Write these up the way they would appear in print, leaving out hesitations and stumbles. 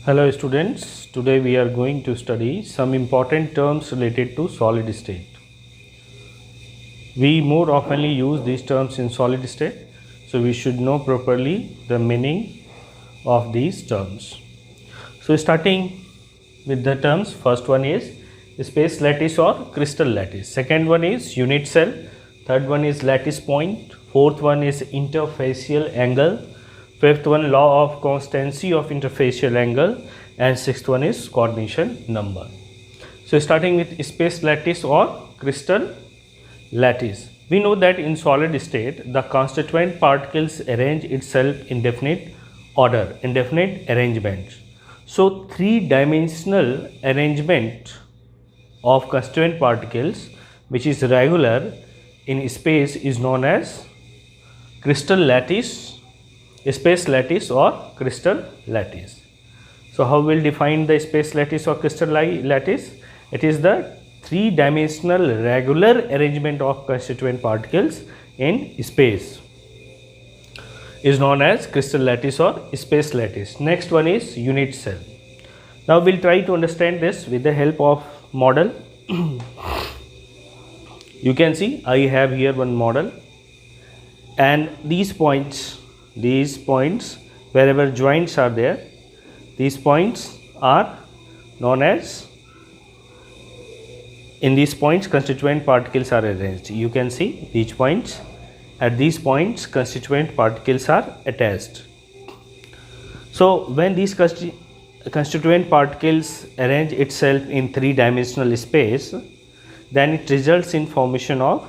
Hello students, today we are going to study some important terms related to solid state. We more oftenly use these terms in solid state, so we should know properly the meaning of these terms. So starting with the terms, first one is space lattice or crystal lattice, second one is unit cell, third one is lattice point, fourth one is interfacial angle, fifth one law of constancy of interfacial angle, and sixth one is coordination number. So starting with space lattice or crystal lattice, we know that in solid state the constituent particles arrange itself in definite order, in definite arrangement. So three-dimensional arrangement of constituent particles which is regular in space is known as crystal lattice, space lattice or crystal lattice. So how we'll define the space lattice or crystal lattice? It is the three-dimensional regular arrangement of constituent particles in space is known as crystal lattice or space lattice. Next one is unit cell. Now we'll try to understand this with the help of model. You can see I have here one model, and these points wherever joints are there, these points are known as, in these points constituent particles are arranged. You can see these points, at these points constituent particles are attached. So when these constituent particles arrange itself in three-dimensional space, then it results in formation of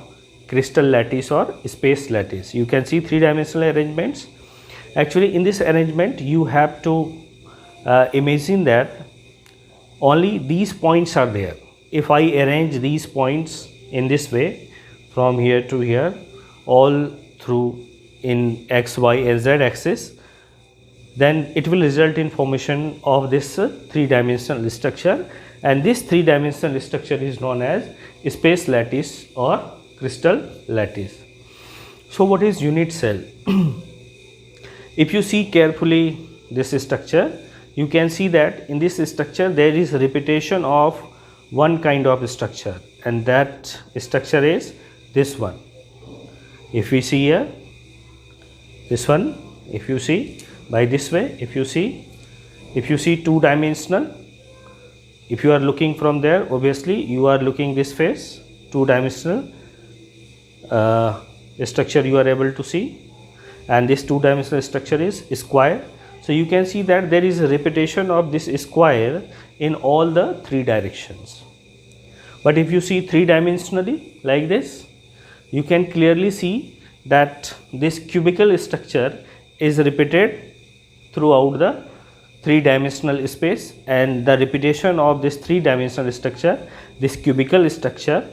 crystal lattice or space lattice. You can see three-dimensional arrangements. Actually in this arrangement you have to imagine that only these points are there. If I arrange these points in this way from here to here, all through in x, y and z axis, then it will result in formation of this three-dimensional structure, and this three-dimensional structure is known as space lattice or crystal lattice. So what is unit cell? If you see carefully this structure, you can see that in this structure there is repetition of one kind of structure, and that structure is this one. If we see here, this one, if you see by this way, if you see two-dimensional, if you are looking from there, obviously you are looking this face, two-dimensional structure you are able to see, and this two-dimensional structure is square. So you can see that there is a repetition of this square in all the three directions. But if you see three-dimensionally like this, you can clearly see that this cubical structure is repeated throughout the three-dimensional space, and the repetition of this three-dimensional structure, this cubical structure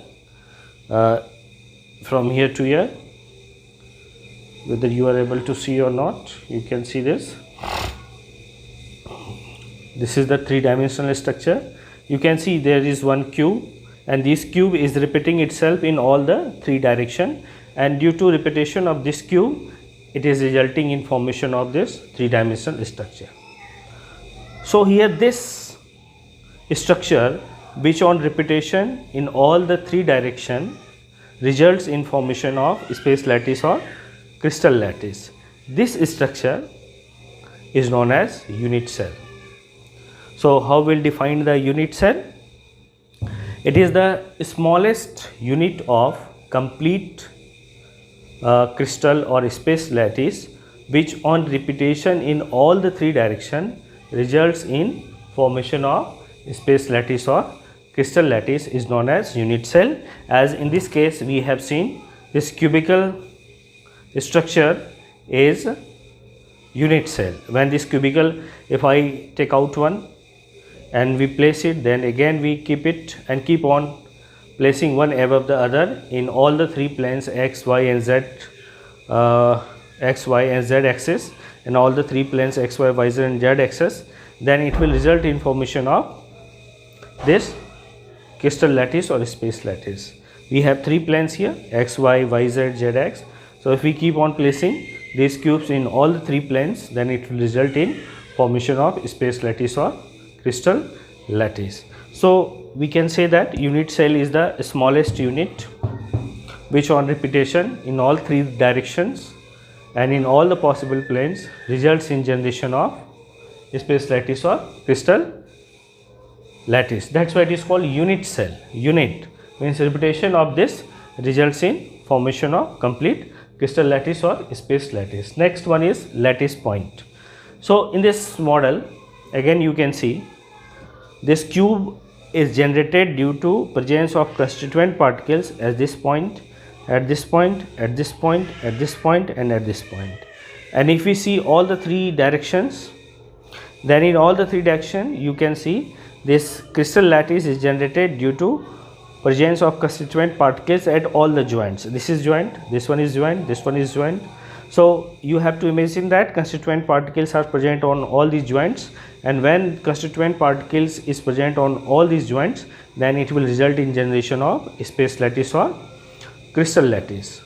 from here to here, whether you are able to see or not, you can see this. This is the three-dimensional structure. You can see there is one cube, and this cube is repeating itself in all the three direction, and due to repetition of this cube, it is resulting in formation of this three-dimensional structure. So here this structure, which on repetition in all the three direction, results in formation of space lattice or crystal lattice. This structure is known as unit cell. So how we'll define the unit cell? It is the smallest unit of complete crystal or space lattice which on repetition in all the three direction results in formation of space lattice or crystal lattice is known as unit cell. As in this case we have seen this cubical structure is unit cell. When this cubical, if I take out one and we place it, then again we keep it and keep on placing one above the other in all the three planes x, y and z, x, y and z axis, and all the three planes x, y, y, z and z axis, then it will result in formation of this crystal lattice or space lattice. We have three planes here, x, y, y, z, z, x. So if we keep on placing these cubes in all the three planes, then it will result in formation of space lattice or crystal lattice. So we can say that unit cell is the smallest unit which on repetition in all three directions and in all the possible planes results in generation of space lattice or crystal lattice. That's why it is called unit cell. Unit means repetition of this results in formation of complete crystal lattice or space lattice. Next one is lattice point. So in this model again you can see this cube is generated due to presence of constituent particles at this point, at this point, at this point, at this point and at this point. And if we see all the three directions, then in all the three directions you can see this crystal lattice is generated due to presence of constituent particles at all the joints. This is joint, this one is joint, this one is joint. So you have to imagine that constituent particles are present on all these joints, and when constituent particles is present on all these joints, then it will result in generation of space lattice or crystal lattice.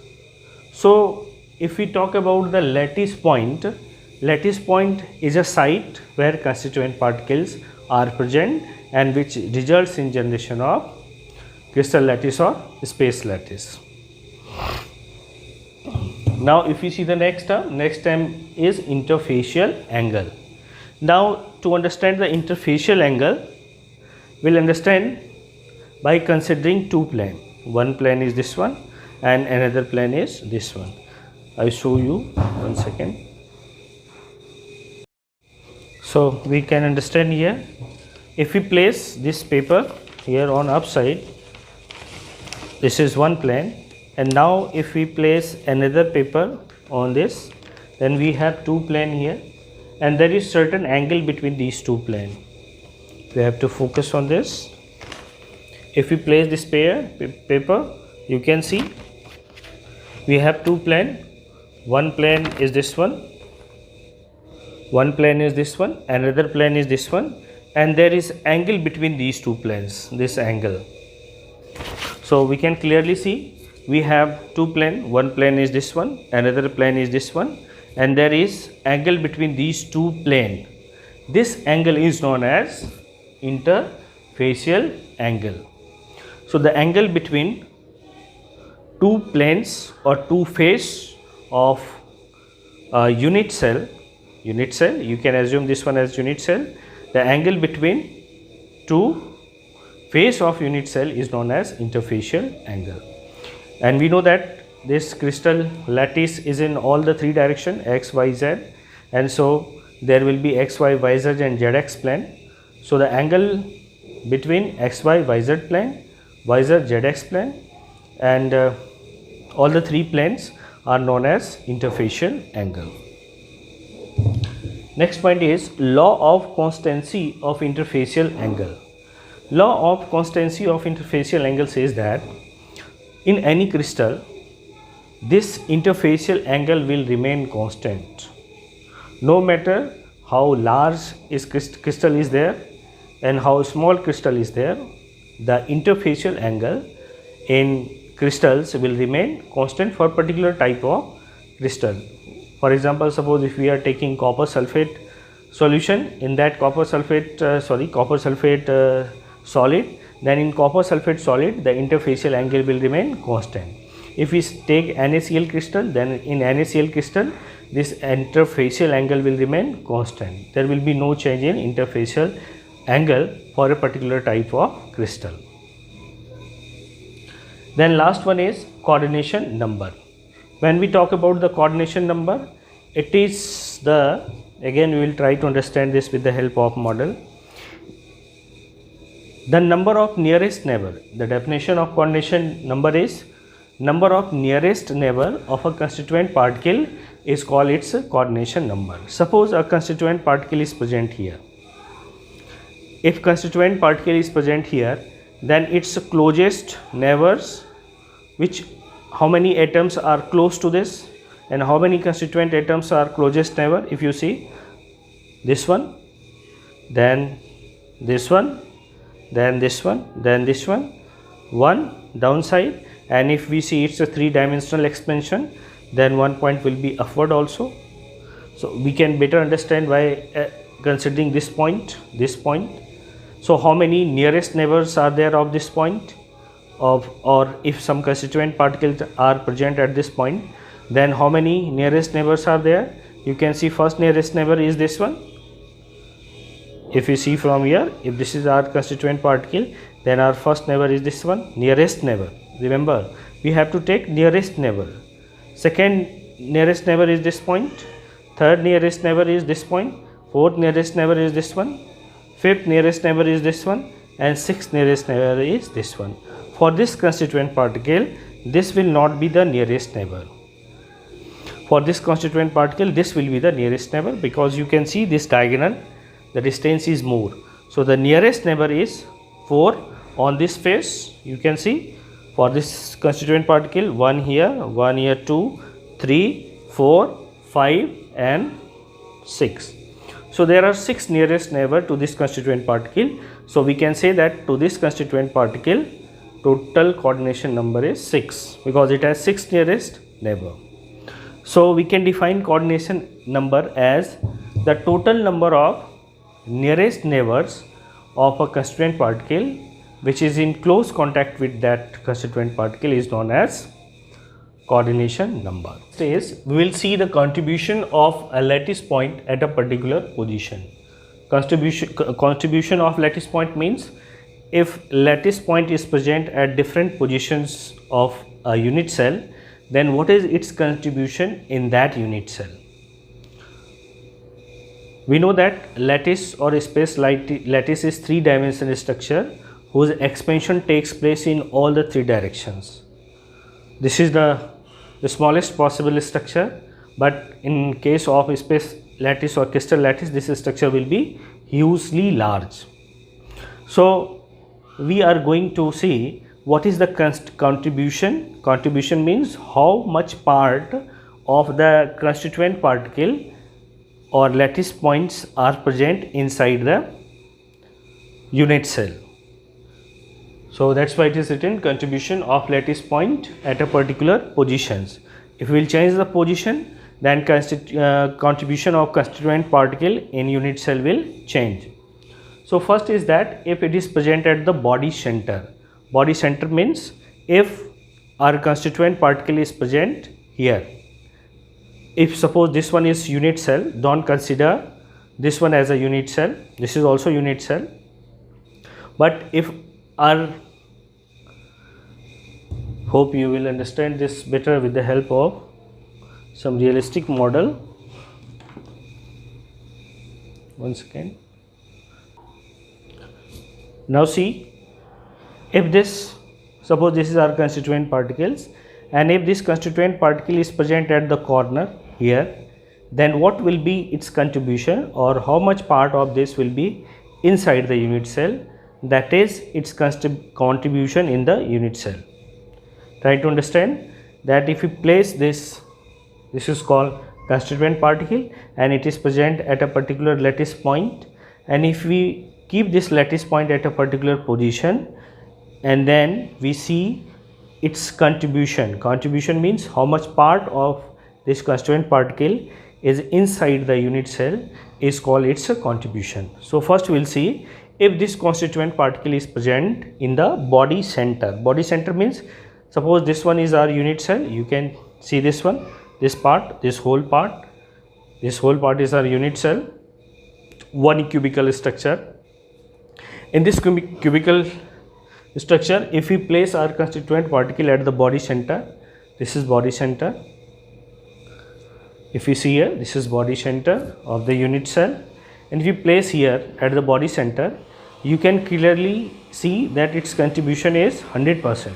So if we talk about the lattice point is a site where constituent particles are present and which results in generation of crystal lattice or space lattice. Now if we see the next term is interfacial angle. Now to understand the interfacial angle, we'll understand by considering two planes. One plane is this one and another plane is this one. I will show you 1 second. So we can understand here, if we place this paper here on upside, this is one plane, and now if we place another paper on this, then we have two planes here, and there is certain angle between these two planes. We have to focus on this. If we place this paper, you can see we have two planes. One plane is this one, one plane is this one, another plane is this one, and there is angle between these two planes, this angle. So we can clearly see we have two planes, one plane is this one, another plane is this one, and there is angle between these two planes. This angle is known as interfacial angle. So the angle between two planes or two faces of unit cell, you can assume this one as unit cell, the angle between two face of unit cell is known as interfacial angle. And we know that this crystal lattice is in all the three directions, x, y, z, and so there will be x, y, y, z and zx plane. So the angle between x, y, y, z plane, y, z, zx plane, and all the three planes are known as interfacial angle. Next point is law of constancy of interfacial angle. Law of constancy of interfacial angle says that in any crystal, this interfacial angle will remain constant no matter how large is crystal is there and how small crystal is there. The interfacial angle in crystals will remain constant for particular type of crystal. For example, suppose if we are taking copper sulfate solution, in that copper sulfate solid, then in copper sulfate solid the interfacial angle will remain constant. If we take NaCl crystal, then in NaCl crystal this interfacial angle will remain constant. There will be no change in interfacial angle for a particular type of crystal. Then last one is coordination number. When we talk about the coordination number, it is the, again we will try to understand this with the help of model. The number of nearest neighbor, the definition of coordination number is number of nearest neighbor of a constituent particle is called its coordination number. Suppose a constituent particle is present here. If constituent particle is present here, then its closest neighbors, which how many atoms are close to this and how many constituent atoms are closest neighbor. If you see this one, then this one, then this one, then this one downside, and if we see it's a three-dimensional expansion, then one point will be upward also. So we can better understand why considering this point, this point. So how many nearest neighbors are there of this point, or if some constituent particles are present at this point, then how many nearest neighbors are there? You can see first nearest neighbor is this one. If you see from here, if this is our constituent particle, then our first neighbor is this one, nearest neighbor. Remember, we have to take nearest neighbor. Second nearest neighbor is this point. Third nearest neighbor is this point. Fourth nearest neighbor is this one. Fifth nearest neighbor is this one. And sixth nearest neighbor is this one. For this constituent particle, this will not be the nearest neighbor. For this constituent particle, this will be the nearest neighbor, because you can see this diagonal, the distance is more. So the nearest neighbor is 4 on this face. You can see for this constituent particle, 1 here, 2, 3, 4, 5 and 6. So there are 6 nearest neighbor to this constituent particle. So we can say that to this constituent particle, total coordination number is 6, because it has 6 nearest neighbor. So we can define coordination number as the total number of nearest neighbors of a constituent particle which is in close contact with that constituent particle is known as coordination number. Says we will see the contribution of a lattice point at a particular position. Contribution of lattice point means if lattice point is present at different positions of a unit cell, then what is its contribution in that unit cell? We know that lattice or space lattice is 3-dimensional structure whose expansion takes place in all the 3 directions. This is the smallest possible structure, but in case of space lattice or crystal lattice, this structure will be hugely large. So we are going to see what is the contribution. Contribution means how much part of the constituent particle or lattice points are present inside the unit cell. So that's why it is written contribution of lattice point at a particular positions. If we will change the position, then contribution of constituent particle in unit cell will change. So first is that if it is present at the body center. Body center means if our constituent particle is present here. If suppose this one is unit cell, don't consider this one as a unit cell. This is also unit cell. But if our, hope you will understand this better with the help of some realistic model. One second. Now see, if this, suppose this is our constituent particles, and if this constituent particle is present at the corner here, then what will be its contribution, or how much part of this will be inside the unit cell, that is its contribution in the unit cell. Try to understand that if we place this is called constituent particle and it is present at a particular lattice point, and if we keep this lattice point at a particular position and then we see its contribution. Contribution means how much part of this constituent particle is inside the unit cell is called its contribution. So first we will see if this constituent particle is present in the body center. Body center means suppose this one is our unit cell. You can see this one, this part, this whole part is our unit cell, one cubical structure. In this cubical structure, if we place our constituent particle at the body center, this is body center. If you see here, this is body center of the unit cell, and if you place here at the body center, you can clearly see that its contribution is 100%.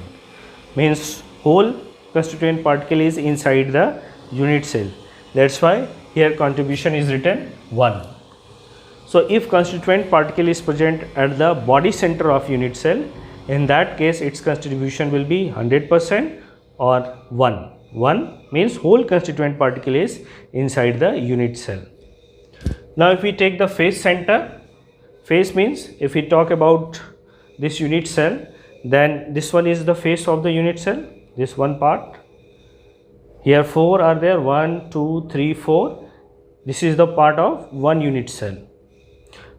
Means whole constituent particle is inside the unit cell. That's why here contribution is written 1. So if constituent particle is present at the body center of unit cell, in that case its contribution will be 100% or 1. 1 means whole constituent particle is inside the unit cell. Now if we take the face center, face means if we talk about this unit cell, then this one is the face of the unit cell, this one part. Here 4 are there, 1, 2, 3, 4. This is the part of one unit cell.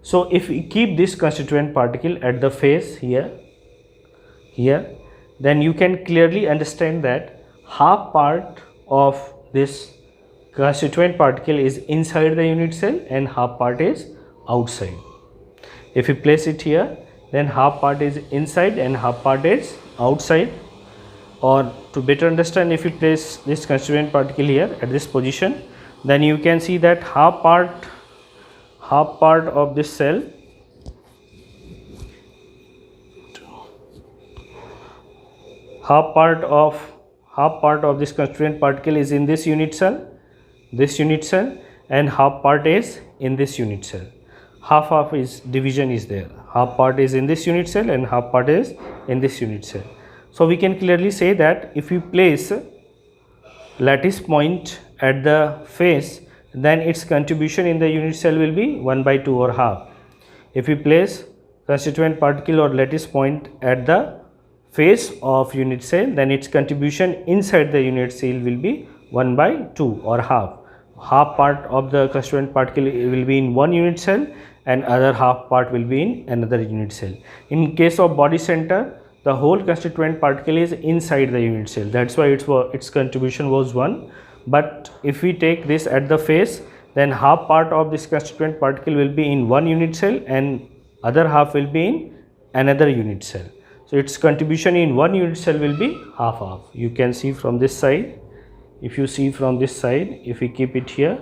So if we keep this constituent particle at the face here, then you can clearly understand that half part of this constituent particle is inside the unit cell and half part is outside. If we place it here, then half part is inside and half part is outside. Or to better understand, if you place this constituent particle here at this position, then you can see that half part of this cell half part of this constituent particle is in this unit cell, and half part is in this unit cell. Half is division is there. Half part is in this unit cell and half part is in this unit cell. So we can clearly say that if you place lattice point at the face, then its contribution in the unit cell will be 1/2 or half. If we place constituent particle or lattice point at the face of unit cell, then its contribution inside the unit cell will be 1/2 or half. Half part of the constituent particle will be in one unit cell and other half part will be in another unit cell. In case of body center, the whole constituent particle is inside the unit cell. That's why its contribution was 1. But if we take this at the face, then half part of this constituent particle will be in one unit cell and other half will be in another unit cell. So its contribution in one unit cell will be half. You can see from this side. If you see from this side, if we keep it here,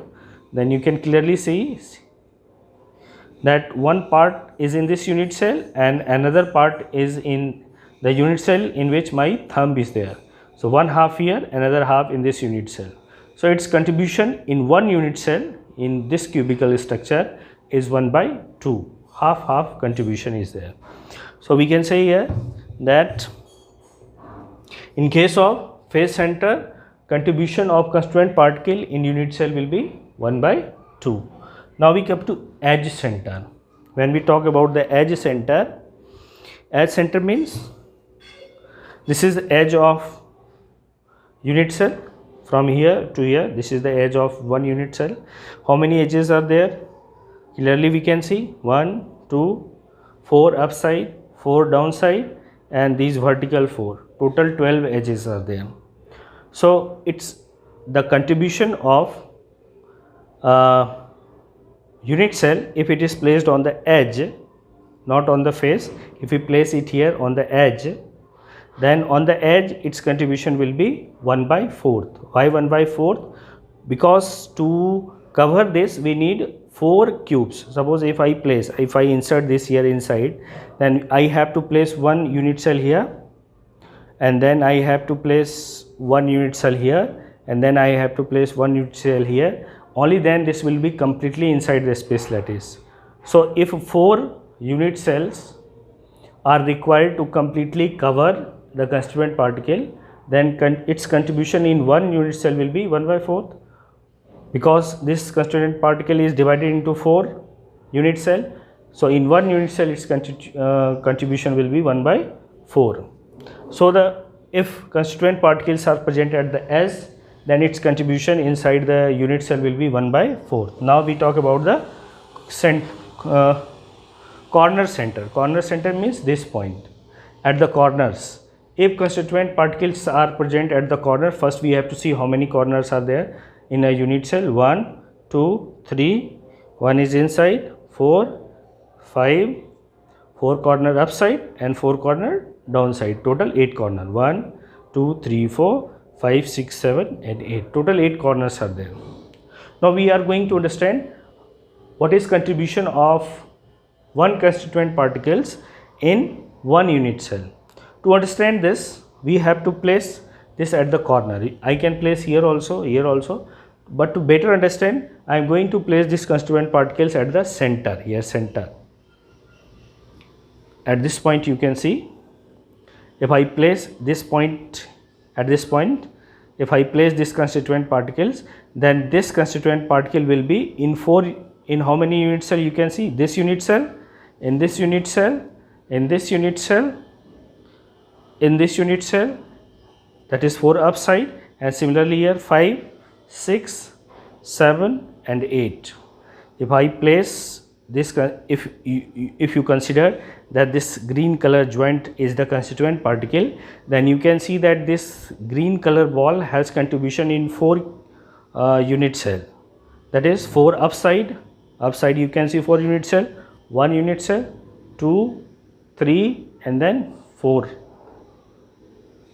then you can clearly see that one part is in this unit cell and another part is in the unit cell in which my thumb is there. So one half here, another half in this unit cell. So its contribution in one unit cell in this cubical structure is 1/2. Half contribution is there. So we can say here that in case of face center, contribution of constituent particle in unit cell will be 1/2. Now we come to edge center. When we talk about the edge center means this is the edge of unit cell. From here to here, this is the edge of one unit cell. How many edges are there? Clearly we can see 1, 2, 4 upside, 4 downside, and these vertical 4. Total 12 edges are there. So it's the contribution of unit cell if it is placed on the edge, not on the face. If we place it here on the edge, then on the edge its contribution will be 1/4. Why 1/4? Because to cover this we need 4 cubes. Suppose if I insert this here inside, then I have to place one unit cell here, and then I have to place one unit cell here, and then I have to place one unit cell here. Only then this will be completely inside the space lattice. So if 4 unit cells are required to completely cover the constituent particle, then its contribution in one unit cell will be 1/4, because this constituent particle is divided into 4 unit cell. So in one unit cell its contribution will be 1/4. So if constituent particles are present at the edge, then its contribution inside the unit cell will be 1/4. Now we talk about the corner center. Corner center means this point at the corners. If constituent particles are present at the corner, first we have to see how many corners are there in a unit cell. 1, 2, 3, 1 is inside, 4, 5, 4 corner upside and 4 corner downside. Total 8 corner. 1, 2, 3, 4, 5, 6, 7 and 8. Total 8 corners are there. Now we are going to understand what is contribution of one constituent particles in one unit cell. To understand this, we have to place this at the corner. I can place here also, but to better understand, I am going to place this constituent particles at the center, here center. At this point you can see, if I place this point at this point, if I place this constituent particles, then this constituent particle will be in how many unit cell? You can see this unit cell, in this unit cell, in this unit cell, in this unit cell, that is 4 upside, and similarly here 5, 6, 7 and 8. If I place if you consider that this green color joint is the constituent particle, then you can see that this green color ball has contribution in 4 unit cell. That is 4 upside you can see 4 unit cell, 1 unit cell, 2, 3 and then 4.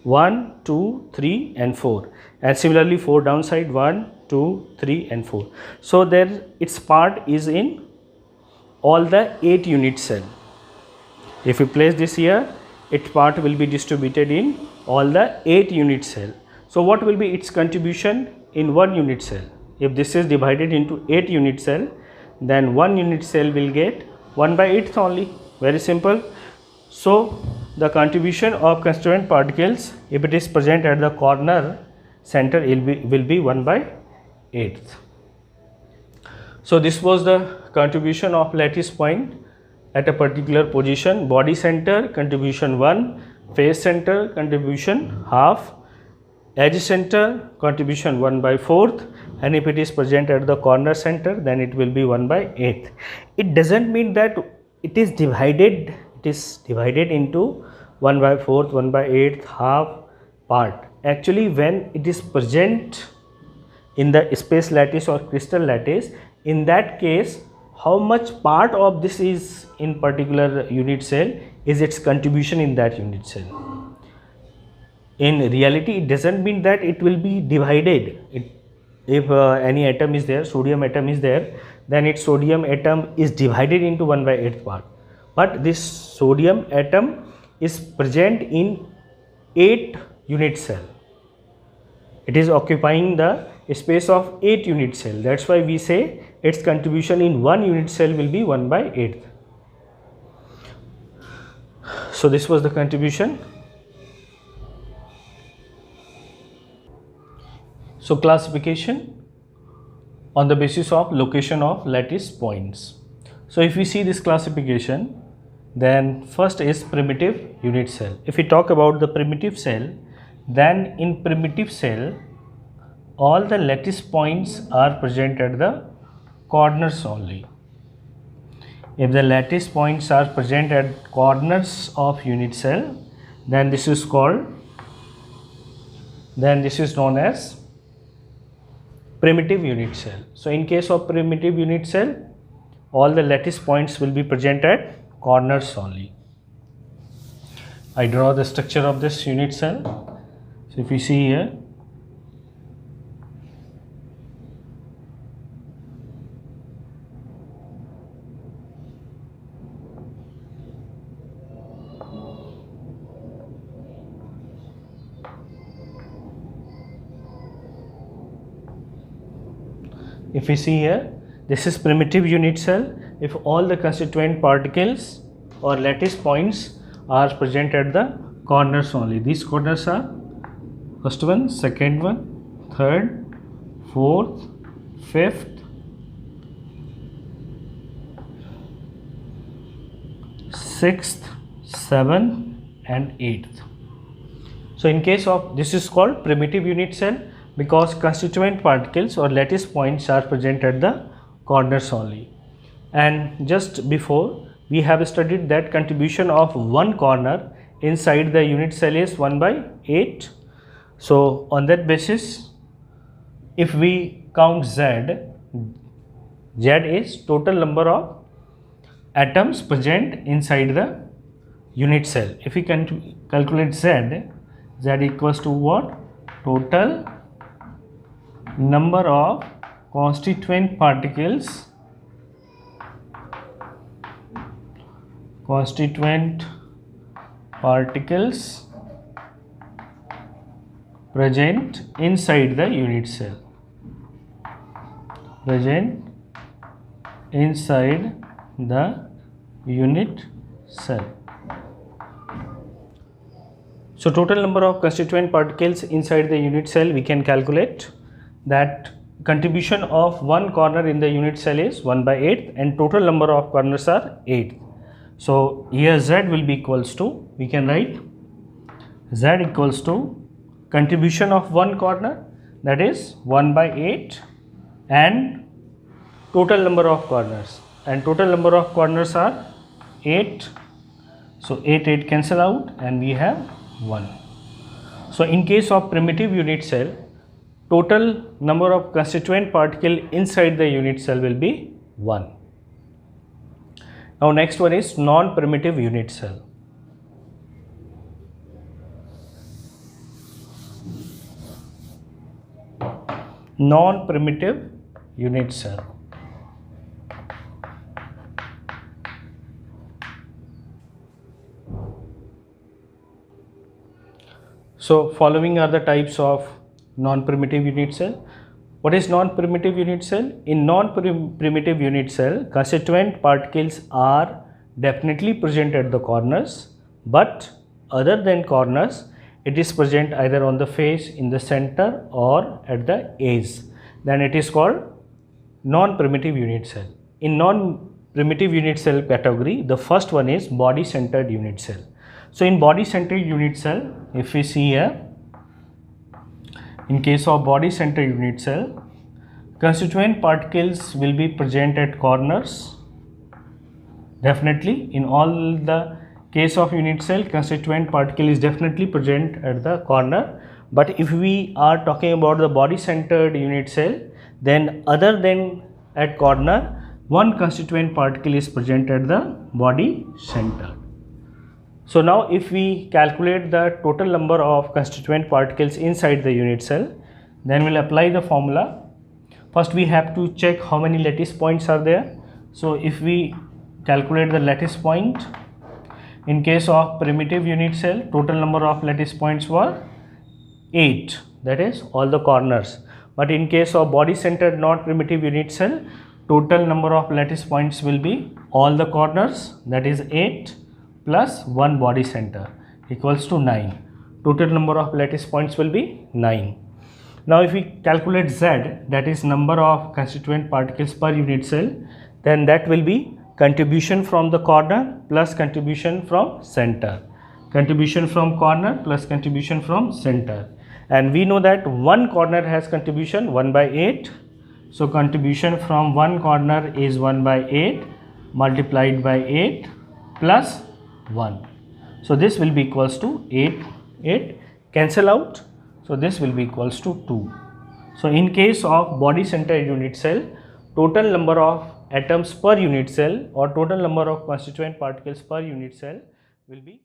1, 2, 3 and 4, and similarly 4 downside, 1, 2, 3 and 4. So there its part is in all the 8 unit cell. If you place this here, its part will be distributed in all the 8 unit cell. So what will be its contribution in 1 unit cell? If this is divided into 8 unit cell, then 1 unit cell will get 1/8 only. Very simple. So the contribution of constituent particles, if it is present at the corner center, will be 1/8. So this was the contribution of lattice point at a particular position. Body center contribution 1, face center contribution half, edge center contribution 1/4, and if it is present at the corner center, then it will be 1/8. It doesn't mean that it is divided into 1/4, 1/8, half part. Actually, when it is present in the space lattice or crystal lattice, in that case, how much part of this is in particular unit cell is its contribution in that unit cell. In reality, it doesn't mean that it will be divided. If any atom is there, sodium atom is there, then its sodium atom is divided into 1/8 part. But this sodium atom is present in 8 unit cell. It is occupying the space of 8 unit cell. That's why we say its contribution in 1 unit cell will be 1/8. So this was the contribution. So classification on the basis of location of lattice points. So if we see this classification, then first is primitive unit cell. If we talk about the primitive cell, then in primitive cell all the lattice points are present at the corners only. If the lattice points are present at corners of unit cell, then this is known as primitive unit cell. So in case of primitive unit cell, all the lattice points will be present at corners only. I draw the structure of this unit cell. So if you see here, this is primitive unit cell. If all the constituent particles or lattice points are present at the corners only. These corners are first one, second one, third, fourth, fifth, sixth, seventh and eighth. So in case of this is called primitive unit cell because constituent particles or lattice points are present at the corners only. And just before we have studied that contribution of one corner inside the unit cell is 1/8. So on that basis, if we count Z is total number of atoms present inside the unit cell. If we can calculate Z equals to what? Total number of constituent particles present inside the unit cell. So total number of constituent particles inside the unit cell, we can calculate that contribution of one corner in the unit cell is 1/8 and total number of corners are 8. So here Z will be equals to, we can write Z equals to contribution of one corner, that is 1/8, and total number of corners. and total number of corners are 8. So 8 cancel out and we have 1. So in case of primitive unit cell, total number of constituent particle inside the unit cell will be 1. Now next one is non-primitive unit cell. Non-primitive unit cell. So following are the types of non-primitive unit cell. What is non-primitive unit cell? In non-primitive unit cell, constituent particles are definitely present at the corners, but other than corners, it is present either on the face, in the center, or at the edge. Then it is called non-primitive unit cell. In non-primitive unit cell category, the first one is body-centered unit cell. So in body-centered unit cell, if we see here, in case of body-centered unit cell, constituent particles will be present at corners. Definitely, in all the case of unit cell, constituent particle is definitely present at the corner. But if we are talking about the body-centered unit cell, then other than at corner, one constituent particle is present at the body center. So now if we calculate the total number of constituent particles inside the unit cell, then we'll apply the formula. First we have to check how many lattice points are there. So if we calculate the lattice point, in case of primitive unit cell, total number of lattice points were 8, that is all the corners. But in case of body centered non-primitive unit cell, total number of lattice points will be all the corners, that is 8 plus 1 body center equals to 9. Total number of lattice points will be 9. Now if we calculate Z, that is number of constituent particles per unit cell, then that will be contribution from the corner plus contribution from center. Contribution from corner plus contribution from center. And we know that one corner has contribution 1 by 8. So contribution from one corner is 1 by 8 multiplied by 8 plus 1. So this will be equals to 8 cancel out. So this will be equals to 2. So in case of body centered unit cell, total number of atoms per unit cell or total number of constituent particles per unit cell will be